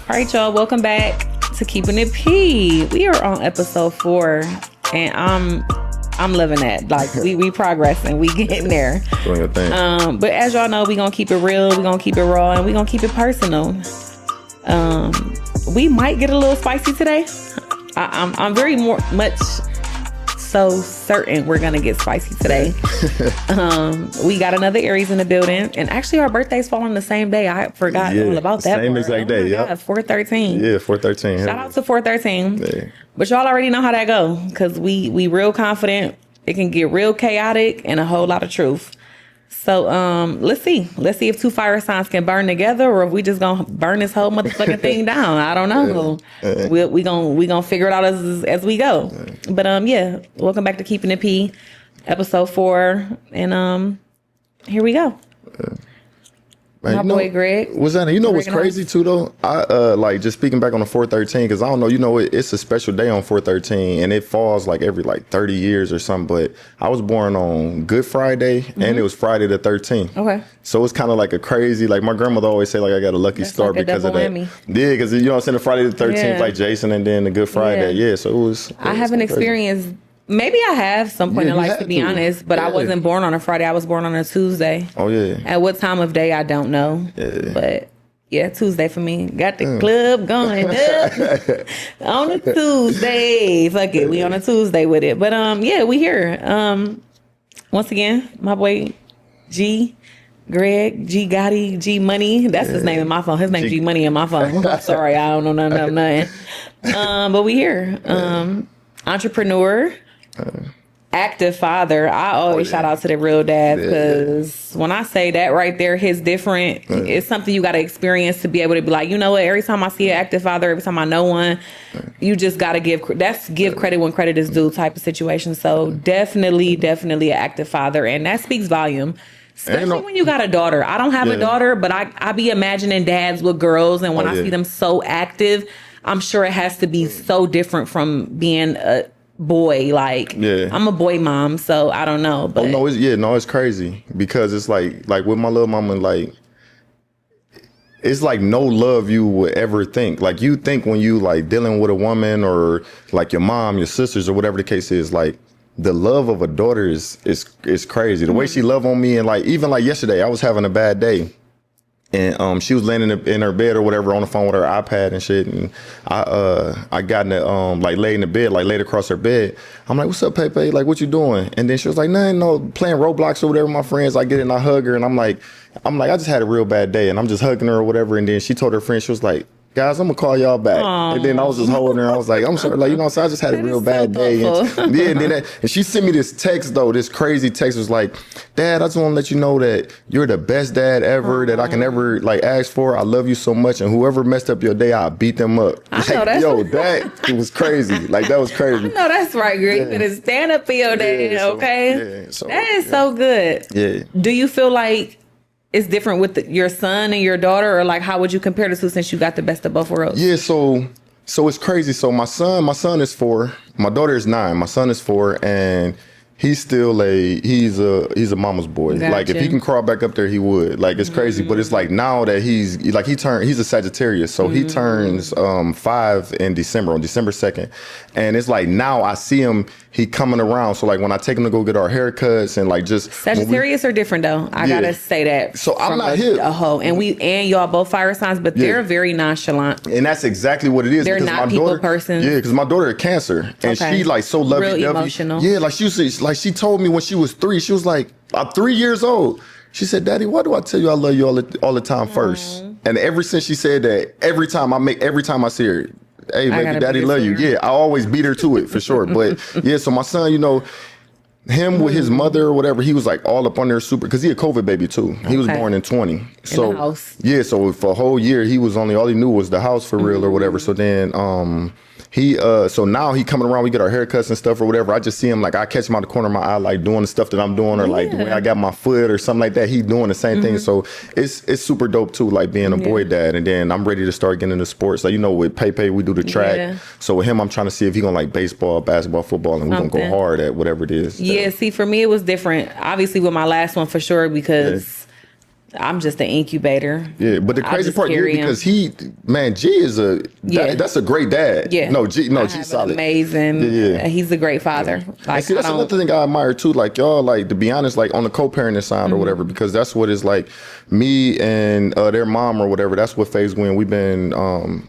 All right, y'all, welcome back to Keeping It P. We are on episode 4, and I'm loving that. Like, we progressing, we getting there. Doing your thing. But as y'all know, we gonna keep it real, we gonna keep it raw, and we gonna keep it personal. We might get a little spicy today. I'm very much so certain we're gonna get spicy today. We got another Aries in the building, and actually our birthdays fall on the same day. I forgot all about that. Same exact day. Yeah, 4/13. Yeah, 4/13. Shout out to 4/13. Yeah. But y'all already know how that go, because we real confident. It can get real chaotic and a whole lot of truth. So let's see if two fire signs can burn together, or if we just gonna burn this whole motherfucking thing down. I don't know. We gonna figure it out as we go. But yeah, welcome back to Keeping It P, episode 4, and here we go. Man, my boy Greg. What's that? You know what's crazy too though? I like just speaking back on the 4/13, because I don't know, it's a special day on 4/13, and it falls like every 30 years or something. But I was born on Good Friday, and it was Friday the 13th. Okay. So it's kind of like a crazy, like my grandmother always say, like I got a lucky star like because of that. whammy. Yeah, because you know what I'm saying, the Friday the 13th, like Jason, and then the Good Friday. Yeah, so it was. I haven't experienced. Maybe I have some point in life, to be honest, but I wasn't born on a Friday. I was born on a Tuesday. Oh, yeah. At what time of day, I don't know. Yeah. But, yeah, Tuesday for me. Got the club going up on a Tuesday. Fuck it. We on a Tuesday with it. But, yeah, we here. Once again, my boy Greg, G Gotti, G Money. That's his name in my phone. His name G Money in my phone. I'm sorry. I don't know nothing. But we here. Entrepreneur. Active father. I always shout out to the real dad, because when I say that right there, his different, it's something you got to experience to be able to be like, you know what, every time I see an active father, every time I know one, you just got to give credit when credit is due type of situation. So definitely an active father, and that speaks volume. Especially when you got a daughter. I don't have a daughter, but I be imagining dads with girls, and when I see them so active, I'm sure it has to be so different from being a boy. I'm a boy mom, so I don't know. But it's crazy, because it's like with my little mama, like it's like no love you would ever think. Like you think when you like dealing with a woman, or like your mom, your sisters, or whatever the case is, like the love of a daughter is crazy. The way she loved on me, and like even like yesterday, I was having a bad day. And she was laying in her bed or whatever, on the phone with her iPad and shit. And I got in the lay in the bed, like laid across her bed. I'm like, "What's up, Pepe? Like, what you doing?" And then she was like, "Nothing, no, playing Roblox or whatever with my friends." I get in, I hug her, and I'm like, I just had a real bad day, and I'm just hugging her or whatever. And then she told her friend, she was like, "Guys, I'm gonna call y'all back." Aww. And then I was just holding her. I was like, "I'm sorry, like, so I just had a real bad day." And she sent me this text though, this crazy text. Was like, "Dad, I just want to let you know that you're the best dad ever that I can ever like ask for. I love you so much, and whoever messed up your day, I'll beat them up." I know that's that it was crazy. Like that was crazy. I know that's right, Greg. You better stand up for your dad, okay? That is so good. Yeah. Do you feel like it's different with your son and your daughter, or like how would you compare the two, since you got the best of both worlds? Yeah, so it's crazy. So my son is 4, my daughter is 9. My son is 4, and he's still he's a mama's boy. Gotcha. Like if he can crawl back up there, he would. Like it's crazy, but it's like now that he's a Sagittarius, so he turns 5 in December, on December 2nd, and it's like now I see him. He coming around. So like when I take him to go get our haircuts, and like just Sagittarius are different though. I gotta say that. So I'm not hip. And y'all both fire signs, but they're very nonchalant. And that's exactly what it is. They're not people person. Yeah, because my daughter is Cancer, and she like so lovey-dovey. Real emotional. Yeah, like she told me when she was 3, she was like, I'm 3 years old. She said, "Daddy, why do I tell you I love you all the time first?" And ever since she said that, every time I see her, "Hey, baby, Daddy love you." Yeah, I always beat her to it for sure. But yeah, so my son, him with his mother or whatever, he was like all up on there super, because he a COVID baby too. He was born in 20. So in the house. Yeah, so for a whole year he was all he knew was the house for real or whatever. So then so now he coming around, we get our haircuts and stuff or whatever. I just see him, like I catch him out the corner of my eye, like doing the stuff that I'm doing, or like the way I got my foot or something like that. He doing the same thing. So it's super dope too, like being a boy dad. And then I'm ready to start getting into sports. Like, with Pepe, we do the track. Yeah. So with him, I'm trying to see if he gonna like baseball, basketball, football, and we're gonna go hard at whatever it is. Yeah, see, for me, it was different. Obviously with my last one for sure, because I'm just an incubator. Yeah, but the crazy part, because G is that's a great dad. Yeah. G's solid. Amazing. Yeah. He's a great father. Yeah. Like, see, that's another thing I admire too. Like y'all, like to be honest, like on the co-parenting side or whatever, because that's what is like me and their mom or whatever. That's what phase when we've been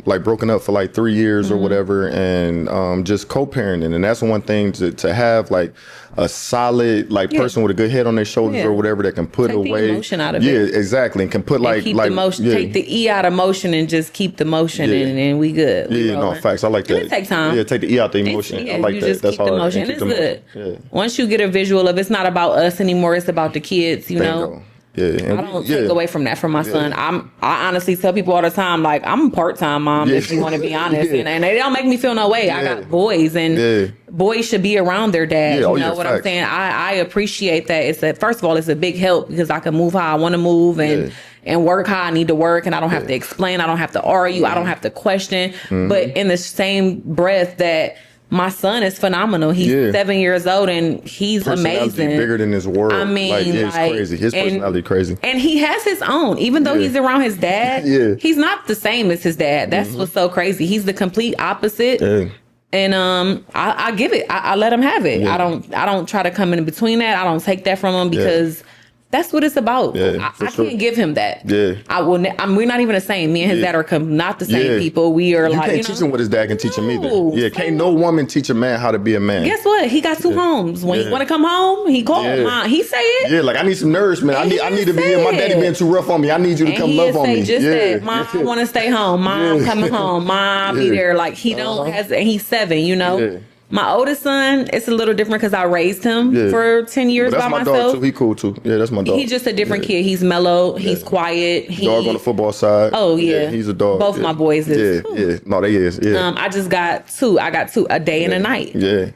like broken up for like 3 years or whatever, and just co-parenting, and that's one thing to have like a solid like person with a good head on their shoulders or whatever that can put away the emotion out of it. Yeah, exactly, and can put like keep the motion, take the E out of motion and just keep the motion, and we good. No facts. I like that. And it takes time. Yeah, take the E out the emotion. I like you that. Just that's keep the motion. And it's good. Yeah. Once you get a visual of it's not about us anymore, it's about the kids. You know. Yeah, I don't take away from that from my son. I honestly tell people all the time, like, I'm a part-time mom, if you want to be honest. And they don't make me feel no way. I got boys, and boys should be around their dad. You know what I'm saying? I appreciate that. First of all, it's a big help because I can move how I want to move and work how I need to work, and I don't have to explain. I don't have to argue. I don't have to question. But in the same breath that my son is phenomenal. He's 7 years old and he's amazing. Bigger than his world. I mean, it's crazy. His personality crazy. And he has his own. Even though he's around his dad, he's not the same as his dad. That's what's so crazy. He's the complete opposite. And I give it. I let him have it. I don't try to come in between that. I don't take that from him because that's what it's about. I can't give him that. I will. We're not even the same. Me and his dad are not the same people. We are you can't teach him what his dad can teach him either. Can't no woman teach a man how to be a man. Guess what? He got 2 homes. When he want to come home, he called mom. He say it. Yeah, like I need some nourishment. I need to be here. My daddy being too rough on me. I need you to come love on me. Just that, mom, I want to stay home. Mom, coming home. Mom, be there. Like he don't has. And he's 7. You know. My oldest son, it's a little different because I raised him for 10 years by myself. That's my dog too. He cool too. Yeah, that's my dog. He's just a different kid. He's mellow. He's quiet. Dog on the football side. Oh yeah, he's a dog. Both my boys is. No, they is. Yeah. I just got 2. I got 2 a day and a night. Yeah.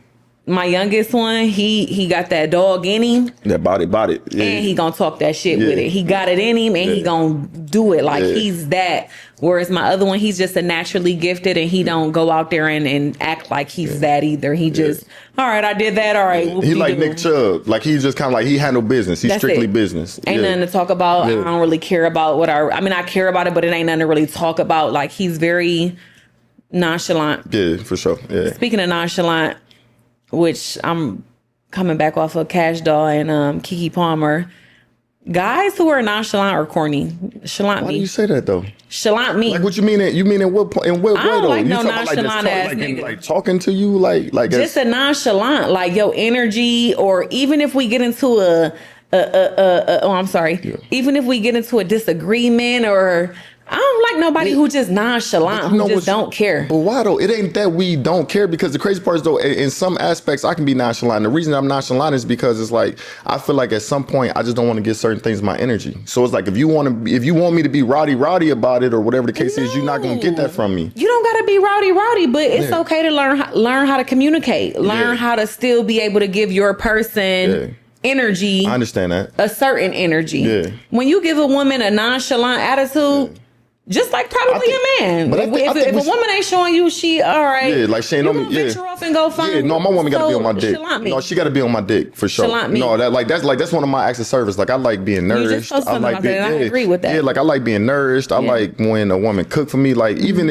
My youngest one, he got that dog in him. That body. And he gonna talk that shit with it. He got it in him and he gonna do it. Like he's that. Whereas my other one, he's just a naturally gifted and he don't go out there and act like he's that either. He just, all right, I did that. All right. He like Nick Chubb. Like he's just kind of like, he handle business. He's strictly business. Ain't nothing to talk about. I don't really care about I mean, I care about it, but it ain't nothing to really talk about. Like he's very nonchalant. Yeah, for sure. Yeah. Speaking of nonchalant, which I'm coming back off of Cash Doll and Keke Palmer. Guys who are nonchalant are corny. Chalant me. Why do you say that though? Chalant me. Like what you mean? You mean in what way though? I don't like you no nonchalant ass nigga. Like talking to you like just a nonchalant, like your energy, or even if we get into I'm sorry. Even if we get into a disagreement or. I don't like nobody who just nonchalant, who just don't care. But why though? It ain't that we don't care, because the crazy part is though, in some aspects I can be nonchalant. The reason I'm nonchalant is because it's like I feel like at some point I just don't want to give certain things my energy. So it's like if you want me to be rowdy about it or whatever the case is, you're not gonna get that from me. You don't gotta be rowdy, but it's okay to learn how to communicate, learn how to still be able to give your person. Energy. I understand that. A certain energy. Yeah. When you give a woman a nonchalant attitude. Just like probably a man. But if a woman ain't showing you she all right. Yeah, like she ain't on me. Yeah. Venture off and go find. Yeah, no, my woman gotta be on my dick. No, she gotta be on my dick for sure. No, that's one of my acts of service. Like I like being nourished. I like being. I agree with that. Yeah, like I like being nourished. I like when a woman cook for me. Like even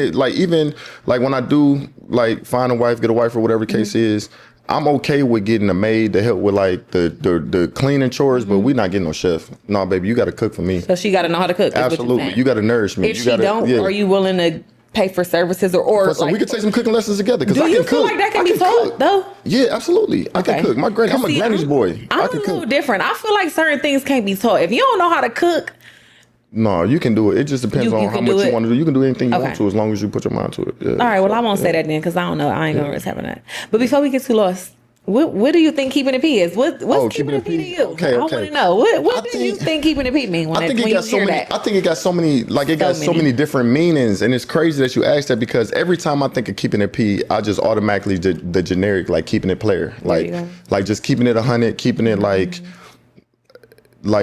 when I do like find a wife, get a wife or whatever the case is. I'm okay with getting a maid to help with like the cleaning chores, but we're not getting no chef. No, baby, you got to cook for me. So she got to know how to cook. Absolutely, you got to nourish me. If she don't, are you willing to pay for services or so we could take some cooking lessons together? Do you feel like that can be taught though? Yeah, absolutely. I can cook. I'm a granny's boy. I'm a little different. I feel like certain things can't be taught. If you don't know how to cook. No, you can do it. It just depends on how much you want to do. You can do anything you want to as long as you put your mind to it. Yeah, all right. Well, I won't say that then because I don't know. I ain't gonna risk having that. But before we get too lost. What do you think keeping it P is? What's keeping it P to you? Okay. I want to know. What do you think keeping it P mean? I think it got so many different meanings, and it's crazy that you asked that because every time I think of keeping it P, I just automatically the generic like keeping it player, like just keeping it 100, keeping it like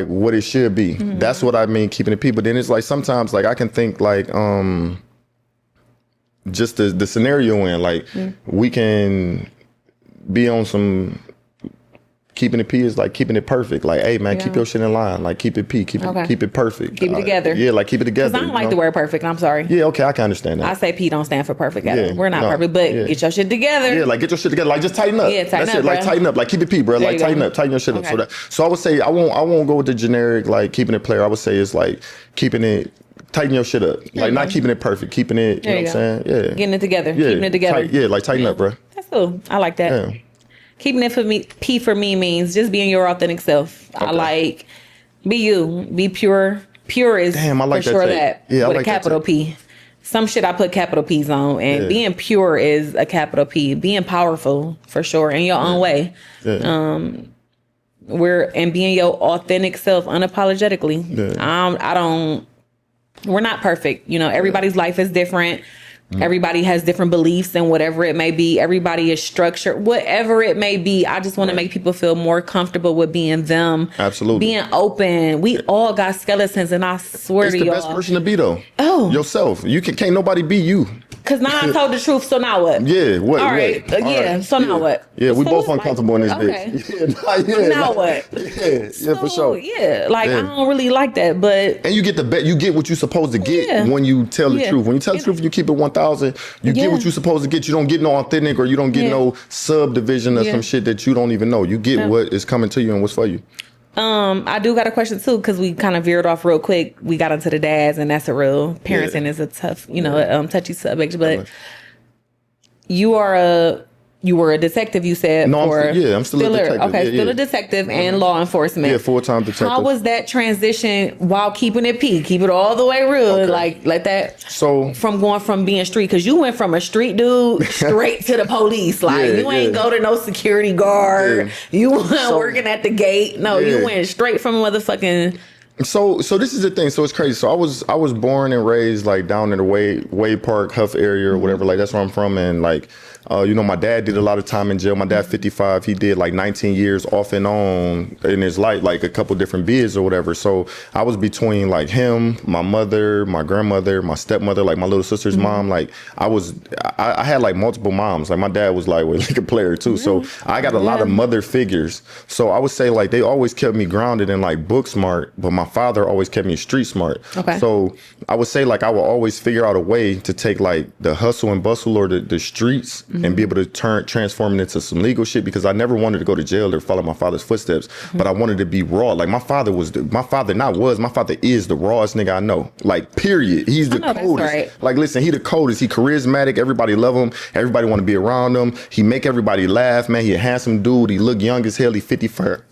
what it should be. That's what I mean keeping it P. But then it's like sometimes like I can think like just the scenario in like we can be on some keeping it P is like keeping it perfect. Like, hey man, keep your shit in line. Like keep it P, keep it perfect. Keep it together. Yeah, like keep it together. Because I don't like the word perfect. I'm sorry. Yeah, okay, I can understand that. I say P don't stand for perfect. We're not perfect, but get your shit together. Yeah, like get your shit together. Like just tighten up. Yeah, tighten That's up, it. Like tighten up. Like keep it P, bro. Like tighten up. Tighten your shit up. So I would say I won't go with the generic like keeping it player. I would say it's like keeping it. Tighten your shit up. Like not keeping it perfect, keeping it, you know what I'm saying? Yeah. Getting it together. Yeah. Keeping it together. Like tighten up, bro. That's cool. I like that. Yeah. Keeping it for me, P for me means just being your authentic self. Okay. I like be you, be pure. Pure is I like for that sure take. that with a capital P. Some shit I put capital P's on, and being pure is a capital P. Being powerful for sure in your own way. Yeah. Being your authentic self unapologetically. Yeah. We're not perfect. You know, everybody's life is different. Everybody has different beliefs and whatever it may be. Everybody is structured, whatever it may be. I just want to make people feel more comfortable with being them. Absolutely. Being open. We all got skeletons, and I swear to y'all. It's the best person to be, though. Oh. Yourself. Can't nobody be you. Because now I told the truth, so now what? Yeah, what? All right. So now what? Yeah, we so both uncomfortable in this bitch. Now what? Yeah, for sure. Yeah, I don't really like that, but... And you get what you're supposed to get when you tell the truth. When you tell the truth, you keep it 1,000. You get what you're supposed to get. You don't get no authentic or you don't get no subdivision or some shit that you don't even know. You get what is coming to you and what's for you. I do got a question too, because we kind of veered off real quick. We got into the dads, and that's a real parenting is a tough, touchy subject. But you were a detective, you said. No, I'm still a detective. Okay, still a detective and law enforcement. Yeah, full-time detective. How was that transition while keeping it P? Keep it all the way real, like that. So from going from being street, because you went from a street dude straight to the police. Like you ain't go to no security guard. Yeah. You weren't working at the gate. No, you went straight from motherfucking. So this is the thing. So it's crazy. So I was born and raised like down in the Wade Park, Huff area or whatever. Like that's where I'm from, and like. My dad did a lot of time in jail. My dad, 55, he did like 19 years off and on in his life, like a couple different bids or whatever. So I was between like him, my mother, my grandmother, my stepmother, like my little sister's mom. Like I had like multiple moms. Like my dad was like a player too. So I got a lot of mother figures. So I would say like they always kept me grounded and like book smart, but my father always kept me street smart. Okay. So I would say like I would always figure out a way to take like the hustle and bustle or the streets and be able to transform it into some legal shit, because I never wanted to go to jail or follow my father's footsteps, but I wanted to be raw. Like my father is the rawest nigga I know. Like period. He's the coldest. Right. Like listen, he the coldest. He charismatic. Everybody love him. Everybody want to be around him. He make everybody laugh, man. He a handsome dude. He look young as hell. He 55.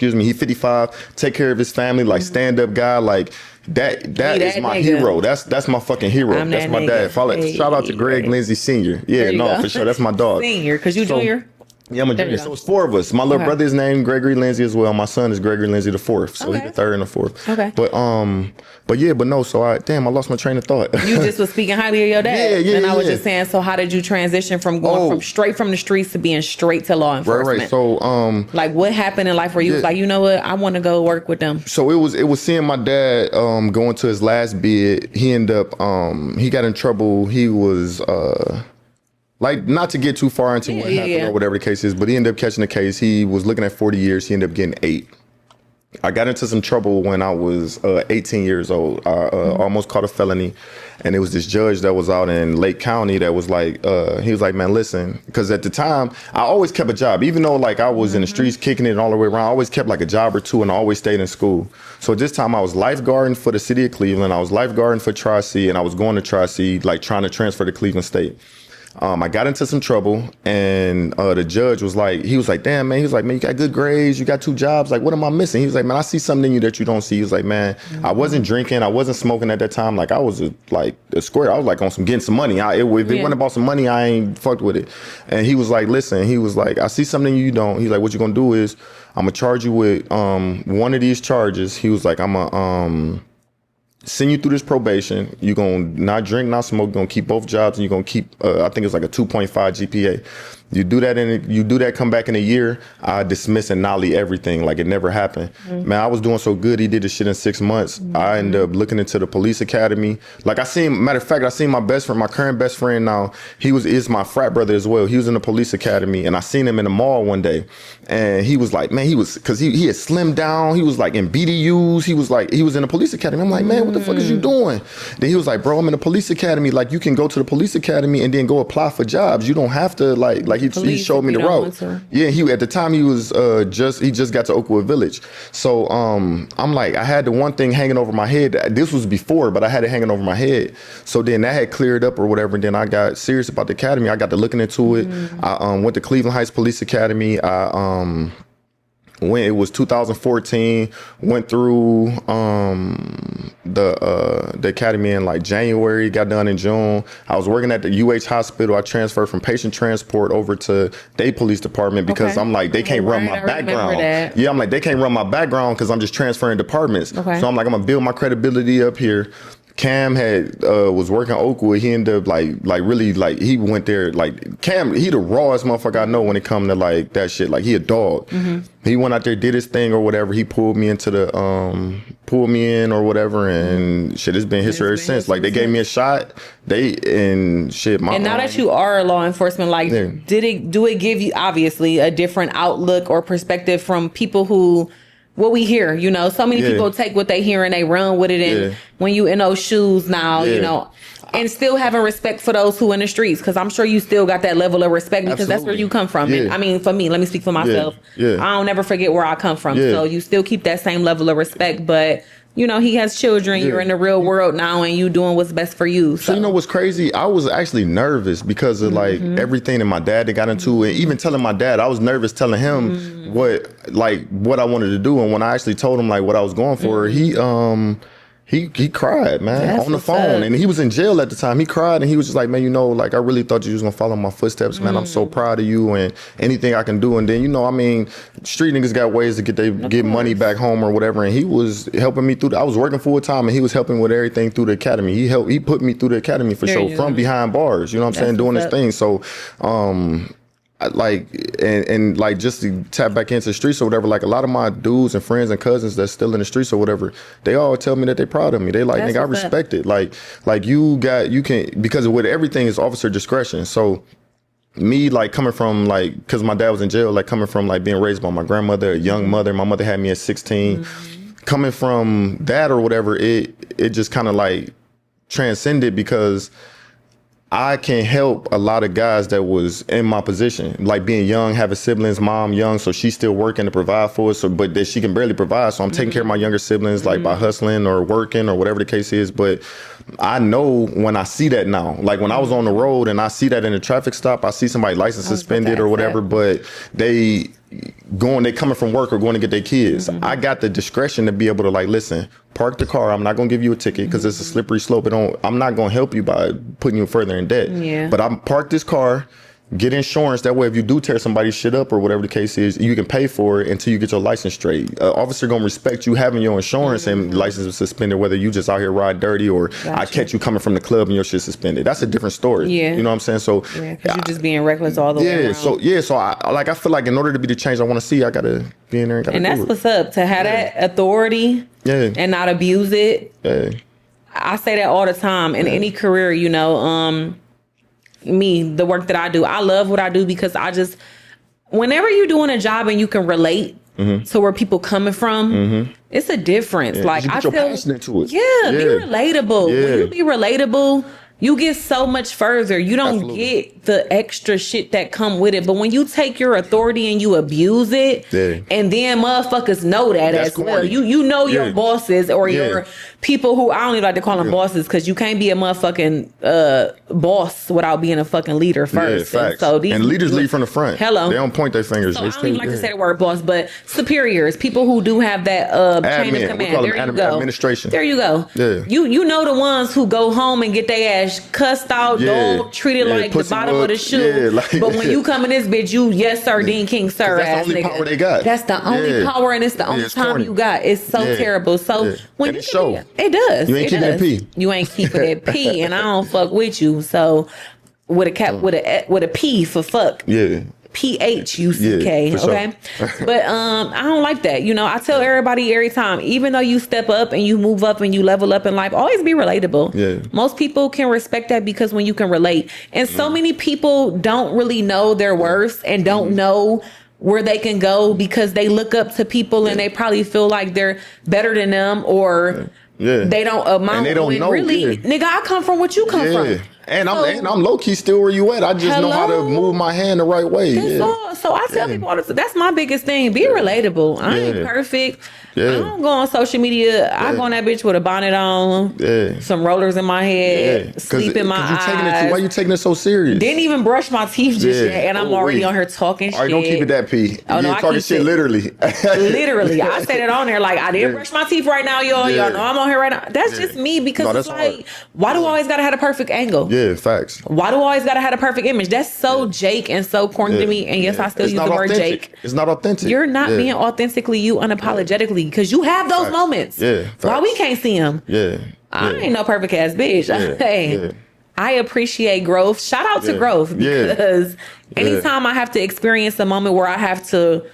He 55. Take care of his family. Like stand up guy. Like. That is my hero. That's my fucking hero. That's my dad. Shout out to Greg Lindsay Sr. Yeah, no, for sure. That's my dog. Senior, because you junior? Yeah, I'm a junior. So it's four of us. My little brother is named Gregory Lindsay as well. My son is Gregory Lindsay the fourth. So he's the third and the fourth. Okay. But no, so I lost my train of thought. You just was speaking highly of your dad. And I was just saying, so how did you transition from going from straight from the streets to being straight to law enforcement? Right. So like what happened in life where you was like, you know what, I want to go work with them? So it was seeing my dad going to his last bid. He ended up he got in trouble. He was like, not to get too far into what happened or whatever the case is, but he ended up catching the case. He was looking at 40 years. He ended up getting 8. I got into some trouble when I was 18 years old. I almost caught a felony. And it was this judge that was out in Lake County that was like, he was like, man, listen, because at the time, I always kept a job. Even though like I was in the streets kicking it all the way around, I always kept like a job or two and I always stayed in school. So at this time, I was lifeguarding for the city of Cleveland. I was lifeguarding for Tri-C, and I was going to Tri-C, like trying to transfer to Cleveland State. I got into some trouble, and the judge was like, damn, man. He was like, man, you got good grades. You got 2 jobs. Like, what am I missing? He was like, man, I see something in you that you don't see. He was like, man, I wasn't drinking. I wasn't smoking at that time. Like, I was a square. I was like on some getting some money. If it wasn't about some money, I ain't fucked with it. And he was like, listen, he was like, I see something in you don't. He's like, what you gonna do is I'm gonna charge you with one of these charges. He was like, I'm gonna send you through this probation. You're going to not drink, not smoke. You're going to keep both jobs, and you're going to keep, I think it's like a 2.5 GPA. You do that, come back in a year, I dismiss and nolly everything like it never happened. Man, I was doing so good. He did this shit in 6 months. I ended up looking into the police academy. Like I seen my best friend, my current best friend now, is my frat brother as well. He was in the police academy, and I seen him in the mall one day, and he was like, man, cause he had slimmed down. He was like in BDUs. He was in the police academy. I'm like, man, what the fuck is you doing? Then he was like, bro, I'm in the police academy. Like, you can go to the police academy and then go apply for jobs. You don't have to like he showed me the route. Yeah, he at the time he was just got to Oakwood Village. So I'm like, I had the one thing hanging over my head. This was before, but I had it hanging over my head. So then that had cleared up or whatever. And then I got serious about the academy. I got to looking into it. I went to Cleveland Heights Police Academy. When it was 2014, went through the academy in like January, got done in June. I was working at the UH hospital. I transferred from patient transport over to their police department because I'm like, they can't run my background. Yeah, I'm like, they can't run my background because I'm just transferring departments. So I'm like, I'm gonna build my credibility up here. Cam was working Oakwood. He ended up like really like he went there like Cam. He the rawest motherfucker I know when it come to like that shit. Like he a dog. He went out there, did his thing or whatever. He pulled me into the pulled me in or whatever, and shit. It's been history ever since. Like they gave me a shot. And now that you are law enforcement, like do it give you obviously a different outlook or perspective from people who? What we hear, you know, so many people take what they hear and they run with it. And when you in those shoes now, you know, and still having respect for those who in the streets, because I'm sure you still got that level of respect because that's where you come from. And I mean, for me, let me speak for myself. I don't ever forget where I come from. So you still keep that same level of respect, but you know, he has children. You're in the real world now, and you doing what's best for you. So you know what's crazy? I was actually nervous because of like everything that my dad had got into, and even telling my dad, I was nervous telling him what I wanted to do. And when I actually told him like what I was going for, he cried, man, on the phone. And he was in jail at the time. He cried and he was just like, man, you know, like I really thought you was gonna follow my footsteps, man. I'm so proud of you and anything I can do. And then, you know, I mean, street niggas got ways to get money back home or whatever. And he was helping me through I was working full time and he was helping with everything through the academy. He put me through the academy for sure, from behind bars, you know what I'm saying, doing this thing. So like and like just to tap back into the streets or whatever, like a lot of my dudes and friends and cousins that's still in the streets or whatever, they all tell me that they proud of me. They like, nigga, I respect it. Like you can, because with everything is officer discretion. So me like coming from like, because my dad was in jail, like coming from like being raised by my grandmother, a young mother. My mother had me at 16. Coming from that or whatever, it just kind of like transcended because I can help a lot of guys that was in my position, like being young, having siblings, mom young, so she's still working to provide for us, but that she can barely provide. So I'm taking care of my younger siblings, like by hustling or working or whatever the case is. But I know when I see that now, like when I was on the road and I see that in a traffic stop, I see somebody license suspended or whatever, but they coming from work or going to get their kids. I got the discretion to be able to like, listen, park the car. I'm not going to give you a ticket because it's a slippery slope. I'm not going to help you by putting you further in debt. But I'm park this car, get insurance. That way, if you do tear somebody's shit up or whatever the case is, you can pay for it until you get your license straight. Officer gonna respect you having your insurance and license suspended, whether you just out here ride dirty or I catch you coming from the club and your shit suspended. That's a different story. You know what I'm saying? So because you're just being reckless all the way around. So I feel like in order to be the change I want to see, I gotta be in there and that's what's up, to have that authority and not abuse it. I say that all the time in any career, you know. The work that I do, I love what I do because whenever you're doing a job and you can relate to where people coming from, it's a difference. Like I feel passionate to it. Be relatable. When you be relatable, you get so much further. You don't get the extra shit that come with it. But when you take your authority and you abuse it, and then motherfuckers know that's well. You know your bosses or your people who, I don't even like to call them bosses, because you can't be a motherfucking boss without being a fucking leader first. And so leaders lead from the front. Hello. They don't point their fingers. So I don't even like to say the word boss, but superiors, people who do have that chain of command. There you go. Administration. There you go. You know the ones who go home and get their ass cussed out, dog, treated like the bottom of the shoe. But when you come in this bitch, you yes sir, Dean King sir. That's the only power they got. That's the only power, and it's the only time you got. It's so terrible. So when you it does. You ain't keeping it P. You ain't keeping it P, and I don't fuck with you. So with a cap with a P for fuck. Yeah. PHUCK, yeah, okay? But I don't like that. You know, I tell everybody every time, even though you step up and you move up and you level up in life, always be relatable. Yeah. Most people can respect that because when you can relate. And so many people don't really know their worth and don't know where they can go because they look up to people and they probably feel like they're better than them or they don't amount. And they don't know. Really, nigga, I come from what you come from. And I'm low key still where you at. I just know how to move my hand the right way. That's all. So I tell people all the time, that's my biggest thing. Be relatable. I ain't perfect. I don't go on social media. I go on that bitch with a bonnet on, some rollers in my head, sleep in my eyes. Why you taking it so serious? Didn't even brush my teeth just yet, and I'm already on here talking shit. All right, don't keep it that P. Oh, no, You're talking shit literally. Literally. I said it on there like, I didn't brush my teeth right now, y'all. Y'all know I'm on here right now. That's just me because it's like, why do I always gotta have a perfect angle? Yeah, facts. Why do I always gotta have a perfect image? That's so Jake and so corny to me. And yes, I still use the word Jake. It's not authentic. You're not being authentically you unapologetically because you have those moments. Why we can't see them? I ain't no perfect ass bitch. Hey, I appreciate growth. Shout out to growth because anytime I have to experience a moment where I have to,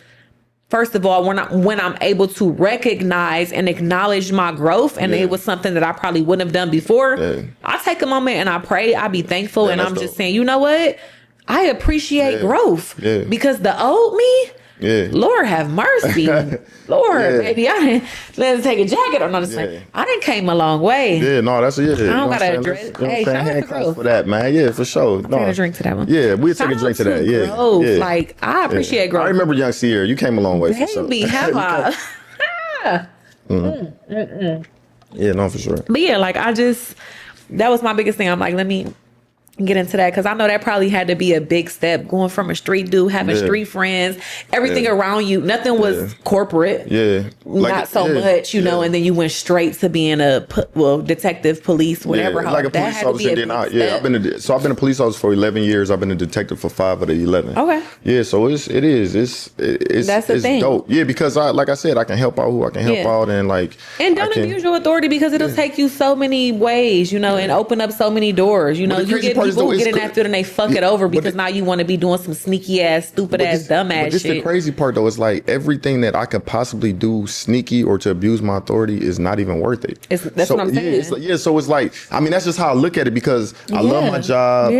first of all, when I'm able to recognize and acknowledge my growth, and it was something that I probably wouldn't have done before, I take a moment and I pray. I be thankful, and I'm just saying, you know what? I appreciate growth because the old me. Lord have mercy. Lord, baby, let's take a jacket on this thing. I done came a long way. That's I don't gotta dress. Hey, shout out to growth for that, man. Yeah, for sure. Take a drink to that one. Yeah, we'll take a drink to that. Growth. Like, I appreciate growth. I remember young Ceira. You came a long way. Baby, have I? Yeah, no, for sure. But yeah, like that was my biggest thing. I'm like, let me get into that because I know that probably had to be a big step going from a street dude, having street friends, everything around you. Nothing was corporate. Not so much, you know, and then you went straight to being detective, police, whatever. Like a police officer. Then I've been a police officer for 11 years. I've been a detective for 5 of the 11. Okay. Yeah, so it's that's the thing. Dope. Yeah, because like I said, I can help out who I can help out and don't abuse your authority because it'll take you so many ways, you know, and open up so many doors. You know, you get people get in that field and they fuck it over because now you want to be doing some sneaky ass, stupid ass, dumb ass shit. The crazy part though is like everything that I could possibly do sneaky or to abuse my authority is not even worth it. That's what I'm saying. So it's like, I mean, that's just how I look at it because I love my job.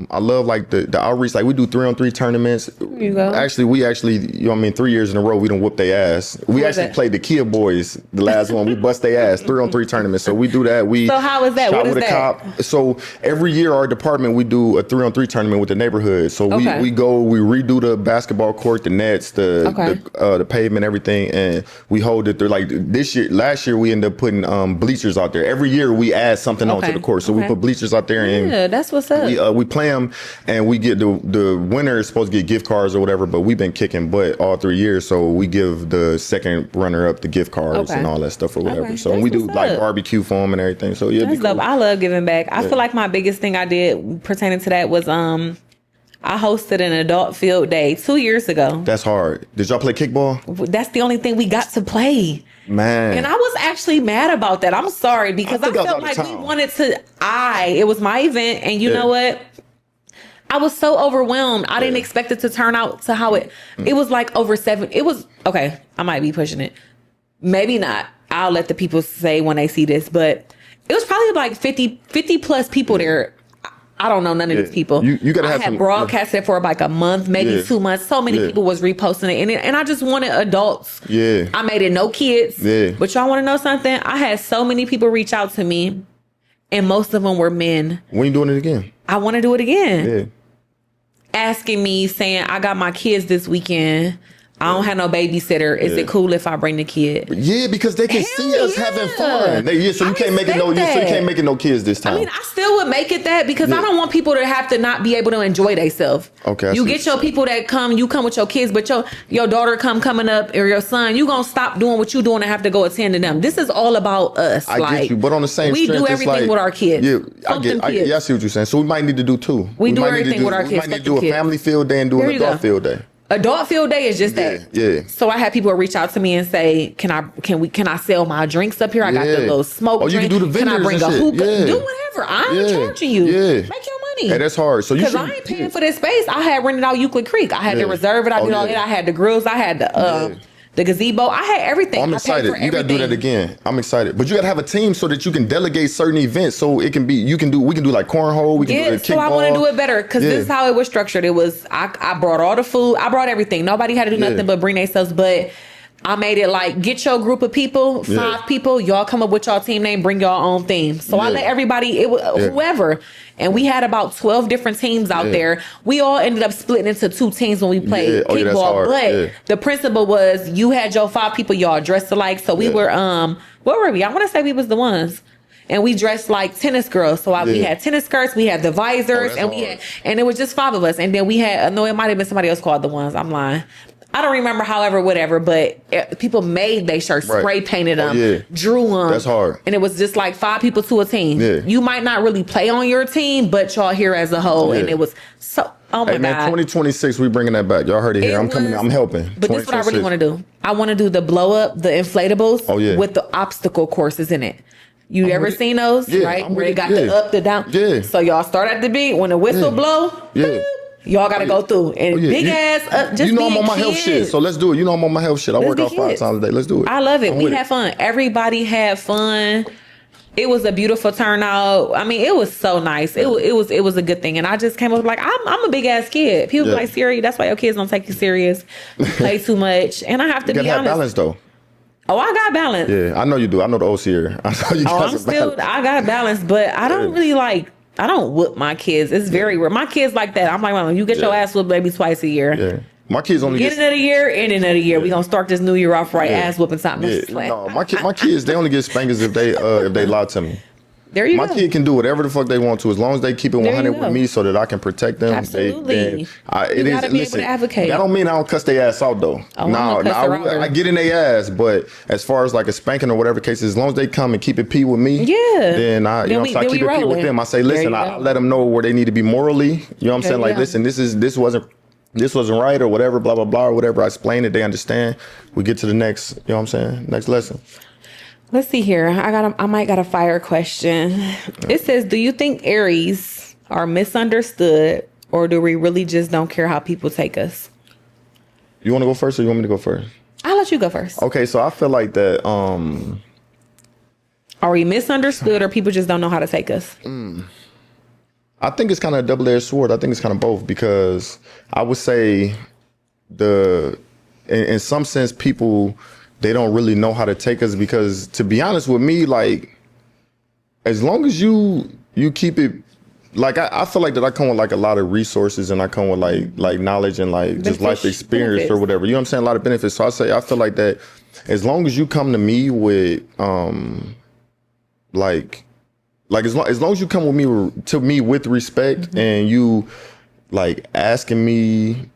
I love like the outreach. Like we do 3-on-3 tournaments. We actually, you know what I mean, 3 years in a row we done whooped their ass. We actually played the Kia Boys, the last one. We bust their ass, 3-on-3 tournaments. So we do that. So how is that? What is that? Cop. So every year our department, we do a 3-on-3 tournament with the neighborhood. So we redo the basketball court, the nets, the pavement, everything, and we hold it through. Like last year we ended up putting bleachers out there. Every year we add something onto the court. So we put bleachers out there, and that's what's up. We play them, and we get the winner is supposed to get gift cards or whatever. But we've been kicking butt all 3 years, so we give the second runner up the gift cards and all that stuff or whatever. So we do like barbecue for them and everything. So yeah, that's dope. I love giving back. I feel like my biggest thing I did pertaining to that was I hosted an adult field day 2 years ago. That's hard. Did y'all play kickball? That's the only thing we got to play. Man. And I was actually mad about that. I'm sorry because I felt like we wanted to. It was my event, and you know what? I was so overwhelmed. I didn't expect it to turn out to how it was like over 7. It was okay. I might be pushing it. Maybe not. I'll let the people say when they see this, but it was probably like 50 plus people there. I don't know none of these people. You gotta have had broadcasted for like a month, maybe 2 months. So many people was reposting it, and I just wanted adults. I made it no kids. But y'all want to know something? I had so many people reach out to me, and most of them were men. When you doing it again? I want to do it again. Asking me, saying, I got my kids this weekend. I don't have no babysitter. Is it cool if I bring the kid? Yeah, because they can see us having fun. So you can't make it no kids this time. I mean, I still would make it that because I don't want people to have to not be able to enjoy themselves. Okay. You get your people that come, you come with your kids, but your daughter coming up or your son, you gonna stop doing what you doing and have to go attend to them. This is all about us. I get you, but on the same we strength, do everything with our kids. Yeah, I see what you're saying. So we might need to do 2. We do everything with our kids. We might need to do a family field day and do an adult field day. Adult field day is just that. Yeah. So I had people reach out to me and say, "Can I sell my drinks up here? I got the little smoke drink. You can do the vendors. Can I bring a hookah? Do whatever. I'm charging you. Make your money. Hey, that's hard. So you because I ain't paying for this space. I had rented out Euclid Creek. I had to reserve it. I did all that. I had the grills. I had the gazebo. I had everything. I'm excited. You gotta do that again. I'm excited. But you gotta have a team so that you can delegate certain events. So it can be we can do like cornhole. We can do kickball. So I want to do it better because this is how it was structured. It was I brought all the food. I brought everything. Nobody had to do nothing but bring themselves. But I made it like, get your group of people, 5 people, y'all come up with y'all team name, bring your own theme. So I let everybody, whoever. And we had about 12 different teams out there. We all ended up splitting into 2 teams when we played kickball. But the principle was you had your 5 people, y'all dressed alike. So we were, what were we? I want to say we was the ones. And we dressed like tennis girls. So we had tennis skirts, we had the visors, and it was just 5 of us. And then we had, no, it might have been somebody else called the ones. I'm lying. I don't remember, however, whatever, but people made their shirts, spray painted them, drew them. That's hard. And it was just like 5 people to a team. Yeah. You might not really play on your team, but y'all here as a whole. And it was so, oh my God. Man, 2026, we bringing that back. Y'all heard it here. I'm coming, I'm helping. But this is what I really want to do. I want to do the blow up, the inflatables with the obstacle courses in it. You ever seen those, right? Where they got the up, the down. Yeah. So y'all start at the beat. When the whistle blow, boop, y'all gotta go through and big ass. Just I'm on my health shit, so let's do it. I'm on my health shit. I work out 5 times a day. Let's do it. I love it. We had fun. Everybody had fun. It was a beautiful turnout. I mean, it was so nice. It was a good thing. And I just came up like, I'm a big ass kid. People be like, Ceira, that's why your kids don't take you serious. You play too much. And I have to be honest. Have balance though. Oh, I got balance. Yeah, I know you do. I know the old Ceira. I know you got I got balance, but I don't really I don't whoop my kids. It's very rare. My kids like that. I'm like, Mama, you get your ass whooped maybe twice a year. Yeah. My kids only get another year, end another year. We gonna start this new year off right, ass whooping something. Yeah. No, my kids, they only get spankings if they lie to me. There you go. My kid can do whatever the fuck they want to as long as they keep it 100 with me so that I can protect them. Absolutely. You gotta be able to advocate. That don't mean I don't cuss their ass out though. I get in their ass, but as far as like a spanking or whatever case, as long as they come and keep it P with me, then I keep it P with them. I say, listen, I let them know where they need to be morally. You know what I'm saying? Like, listen, this wasn't right or whatever, blah, blah, blah, or whatever. I explain it. They understand. We get to the next, you know what I'm saying? Next lesson. Let's see here. I might got a fire question. It says, do you think Aries are misunderstood or do we really just don't care how people take us? You want to go first or you want me to go first? I'll let you go first. Okay, so I feel like that. Are we misunderstood or people just don't know how to take us? I think it's kind of a double-edged sword. I think it's kind of both because I would say in some sense, people, they don't really know how to take us because, to be honest with me, like, as long as you keep it, like, I feel like that I come with like a lot of resources and I come with like knowledge and like just life experience or whatever. You know what I'm saying? A lot of benefits. So I feel like that as long as you come to me with like as long as you come with me with respect and you like asking me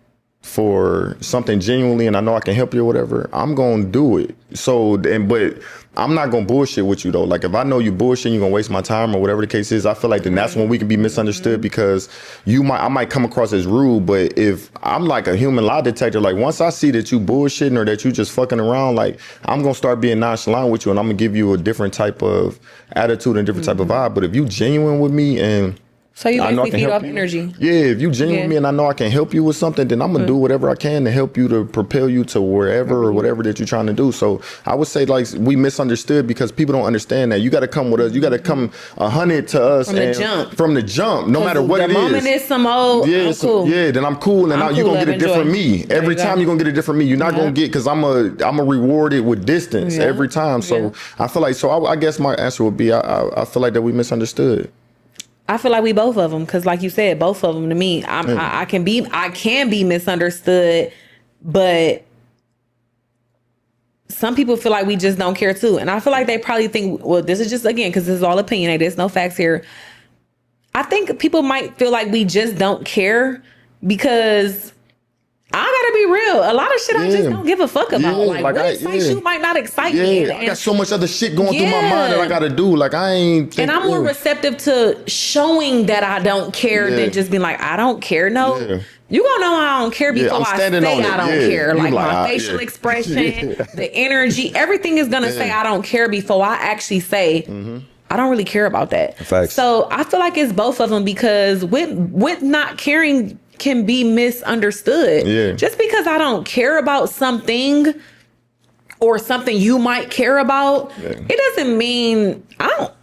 for something genuinely and I know I can help you or whatever, I'm gonna do it. But I'm not gonna bullshit with you though. Like if I know you bullshit, you're gonna waste my time or whatever the case is, I feel like then that's when we can be misunderstood because I might come across as rude, but if I'm like a human lie detector, like once I see that you bullshitting or that you just fucking around, like I'm gonna start being nonchalant with you and I'm gonna give you a different type of attitude and different type of vibe. But if you genuine with me and so you basically feed off energy. Yeah, if you genuine with me and I know I can help you with something, then I'm gonna do whatever I can to help you to propel you to wherever or whatever that you're trying to do. So I would say like we misunderstood because people don't understand that. You gotta come with us. You gotta come 100 to us from the jump, no matter what it is. The moment is some old, I'm cool. Yeah, then I'm cool and you're gonna get a different me. Every time you're gonna get a different me. You're not gonna get, cause I'm a reward it with distance every time. So I feel like, I guess my answer would be, I feel like that we misunderstood. I feel like we both of them, because like you said, both of them to me, I can be misunderstood, but some people feel like we just don't care too. And I feel like they probably think, well, this is just, again, because this is all opinion, there's no facts here. I think people might feel like we just don't care because I gotta be real. A lot of shit I just don't give a fuck about. Like what excites you might not excite me. I got so much other shit going through my mind that I gotta do. Like I ain't. And I'm more receptive to showing that I don't care than just being like, I don't care. No, you gonna know I don't care before I say I don't care. Like my facial expression, the energy, everything is gonna say I don't care before I actually say I don't really care about that. Facts. So I feel like it's both of them, because with not caring can be misunderstood. Yeah. Just because I don't care about something or something you might care about, it doesn't mean to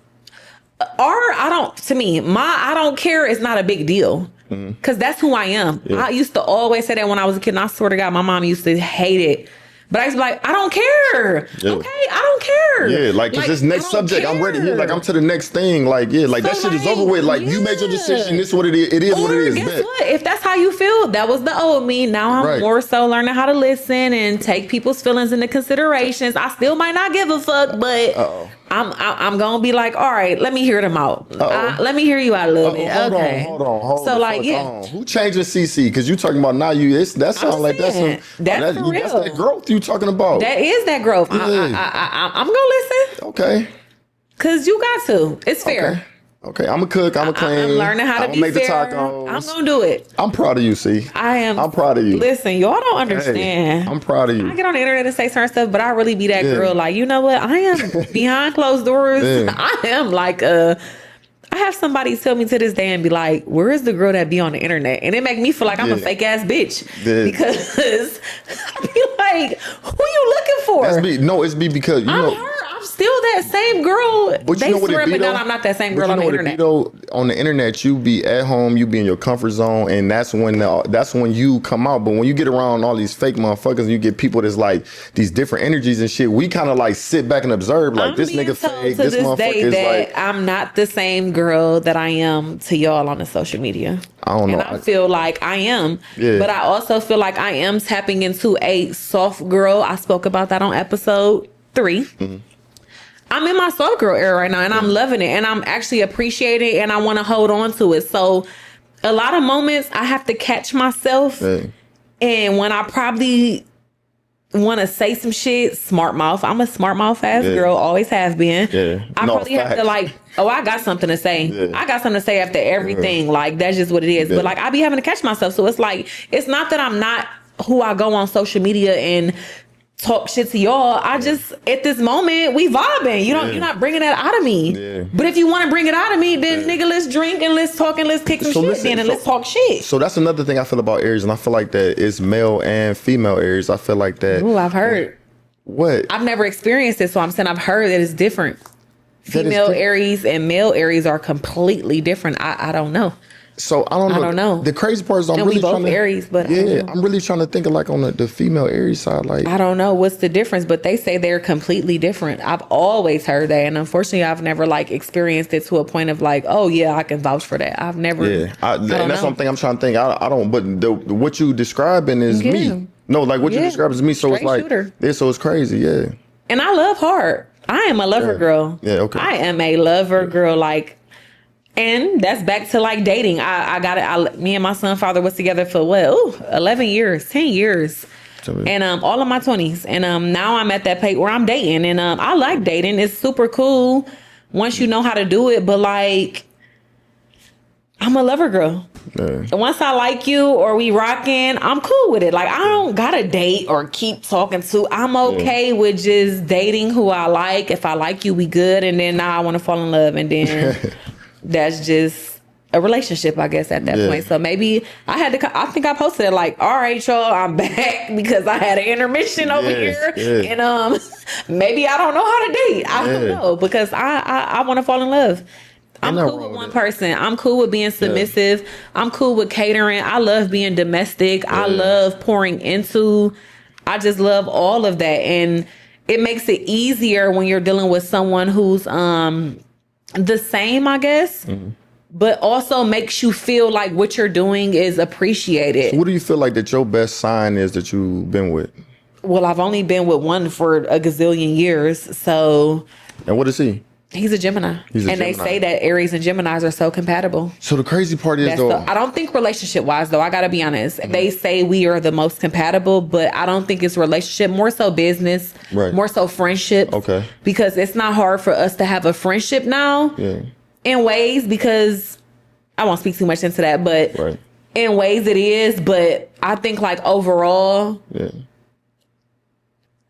me, I don't care is not a big deal. Because that's who I am. I used to always say that when I was a kid, and I swear to God, my mom used to hate it. But I used to be like, I don't care. Yeah. Okay, I don't care. Yeah, like, cause this next subject, I'm ready. Yeah, like, I'm to the next thing. Like, yeah, like, so that shit is over with. Like, you made your decision. This is what it is. It is what it is. Guess what? If that's how you feel, that was the old me. Now I'm more so learning how to listen and take people's feelings into considerations. I still might not give a fuck, but I'm gonna be like, all right, let me hear them out. Let me hear you out a little bit. Okay. Hold on. So like, yeah. Who changing CC? Because you talking about now that sounds like that's for real. That's that growth you talking about. That is that growth. I'm gonna listen. Okay. Cause you got to. It's fair. Okay. I'm a cook. I'm a clean. I'm learning how to be make fair. The tacos. I'm gonna do it. I'm proud of you, C. I am. I'm proud of you. Listen, y'all don't understand. Hey, I'm proud of you. I get on the internet and say certain stuff, but I really be that girl. Like, you know what? I am behind closed doors. I am like I have somebody tell me to this day and be like, where is the girl that be on the internet? And it make me feel like I'm a fake ass bitch. Because I be like, who you looking for? It's because you know her. I'm still that same girl. But you know what it be, though? I'm not that same girl on the internet. On the internet, you be at home, you be in your comfort zone, and that's when you come out. But when you get around all these fake motherfuckers, and you get people that's like these different energies and shit, we kind of like sit back and observe, like, this nigga fake, this motherfucker is like, I'm not the same girl that I am to y'all on the social media. I don't know. And I feel like I am. Yeah. But I also feel like I am tapping into a soft girl. I spoke about that on episode 3. Mm-hmm. I'm in my soft girl era right now, and I'm loving it, and I'm actually appreciating it, and I want to hold on to it. So a lot of moments I have to catch myself. Hey. And when I probably want to say some shit, smart mouth. I'm a smart mouth ass girl, always have been. Yeah. I probably have to like, I got something to say. Yeah. I got something to say after everything. Like, that's just what it is. But like, I be having to catch myself. So it's like, it's not that I'm not who I go on social media and talk shit to y'all. I just, at this moment, we vibing. You're not bringing that out of me. Yeah. But if you want to bring it out of me, then nigga, let's drink and let's talk and let's kick some shit in and let's talk shit. So that's another thing I feel about Aries, and I feel like that it's male and female Aries. I feel like that. Ooh, I've heard. What? I've never experienced it, so I'm saying I've heard that it's different. Female Aries and male Aries are completely different. I don't know. So I don't know. The crazy part is I'm really trying to Aries, but I'm really trying to think of like on the female Aries side. Like, I don't know what's the difference, but they say they're completely different. I've always heard that, and unfortunately, I've never like experienced it to a point of like, oh yeah, I can vouch for that. I've never. Yeah, and that's something I'm trying to think. I don't. But what you describing is me. No, like what you describe is me. So straight it's like shooter. Yeah. So it's crazy. Yeah. And I love hard. I am a lover girl. Yeah. Okay. I am a lover girl. Like. And that's back to like dating. I got it. Me and my son's father was together for 11 years, 10 years. And all of my 20s. And now I'm at that point where I'm dating. And I like dating. It's super cool once you know how to do it. But like, I'm a lover girl. Yeah. And once I like you or we rocking, I'm cool with it. Like, I don't gotta date or keep talking to. I'm okay with just dating who I like. If I like you, we good. And then now I want to fall in love. And then... That's just a relationship, I guess, at that point. So maybe I think I posted it like, all right, y'all, I'm back because I had an intermission over here. Yeah. And maybe I don't know how to date. I don't know because I want to fall in love. I'm cool with one person. I'm cool with being submissive. Yeah. I'm cool with catering. I love being domestic. Yeah. I love pouring into. I just love all of that. And it makes it easier when you're dealing with someone who's the same, I guess, but also makes you feel like what you're doing is appreciated. So what do you feel like that your best sign is that you've been with? Well, I've only been with one for a gazillion years, so. And what is he? He's a Gemini. They say that Aries and Geminis are so compatible. So the crazy part is, I don't think relationship-wise, though, I gotta be honest. They say we are the most compatible, but I don't think it's relationship. More so business, more so friendship. Okay. Because it's not hard for us to have a friendship now in ways, because I won't speak too much into that, but in ways it is. But I think like overall...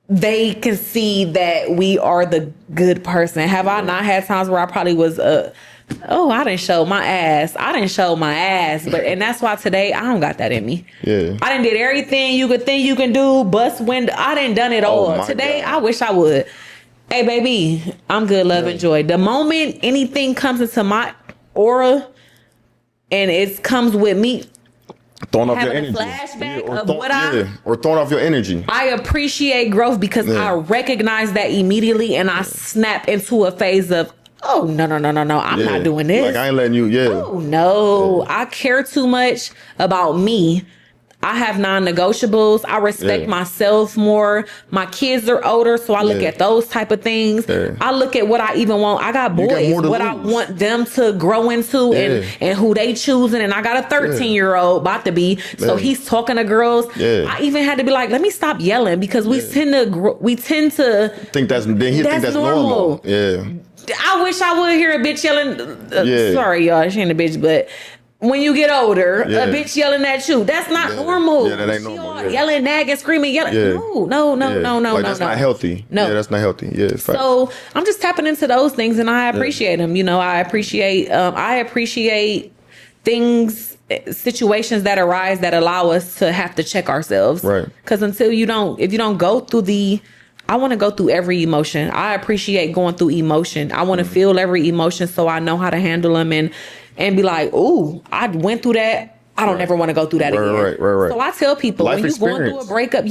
they can see that we are the good person. Have I not had times where I probably was I didn't show my ass. And that's why today I don't got that in me. Yeah. I done did everything you could think you can do, bust window. I done it all. Today, God. I wish I would. Hey, baby, I'm good, love, and joy. The moment anything comes into my aura and it comes with me, throwing off your energy. Flashback or throwing off your energy. I appreciate growth because I recognize that immediately and I snap into a phase of, oh, no. I'm not doing this. Like, I ain't letting you, Oh, no. I care too much about me. I have non-negotiables. I respect myself more. My kids are older, so I look at those type of things. Yeah. I look at what I even want. I got boys, what I want them to grow into and who they choosing. And I got a 13-year-old about to be, so he's talking to girls. Yeah. I even had to be like, let me stop yelling because we tend to think that's normal. Yeah. I wish I would hear a bitch yelling. Sorry, y'all, she ain't a bitch, but when you get older, a bitch yelling at you, that's not normal. Yeah, that ain't normal. Yelling, nagging, screaming, yelling. No. Like, that's not healthy. No. Yeah, that's not healthy. Yeah. So I'm just tapping into those things, and I appreciate them. You know, I appreciate things, situations that arise that allow us to have to check ourselves. Right. Because if you don't go through I want to go through every emotion. I appreciate going through emotion. I want to feel every emotion so I know how to handle them and be like, ooh, I went through that. I don't ever want to go through that again. Right. So I tell people, when you're going through a breakup,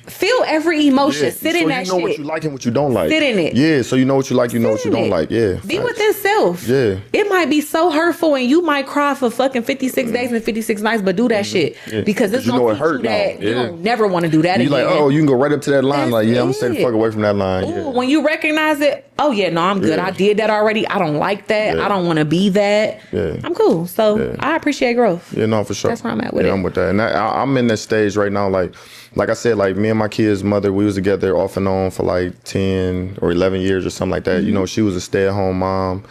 feel every emotion. Sit in that shit. So you know what you like and what you don't like. Sit in it. Yeah, so you know what you like, you know what you don't like. Yeah. Be within self. Yeah. It might be so hurtful and you might cry for fucking 56 days and 56 nights, but do that shit. Yeah. Because it's going to hurt that you don't never want to do that again. You're like, oh, you can go right up to that line. I'm going to stay the fuck away from that line. Ooh, when you recognize it, oh yeah, no, I'm good. I did that already. I don't like that. I don't want to be that. Yeah. I'm cool. So I appreciate growth. Yeah, no, for sure. That's where I'm at with it. I'm with that. And I'm in that stage right now, like I said, like me and my kid's mother, we was together off and on for like 10 or 11 years or something like that. Mm-hmm. You know, she was a stay-at-home mom.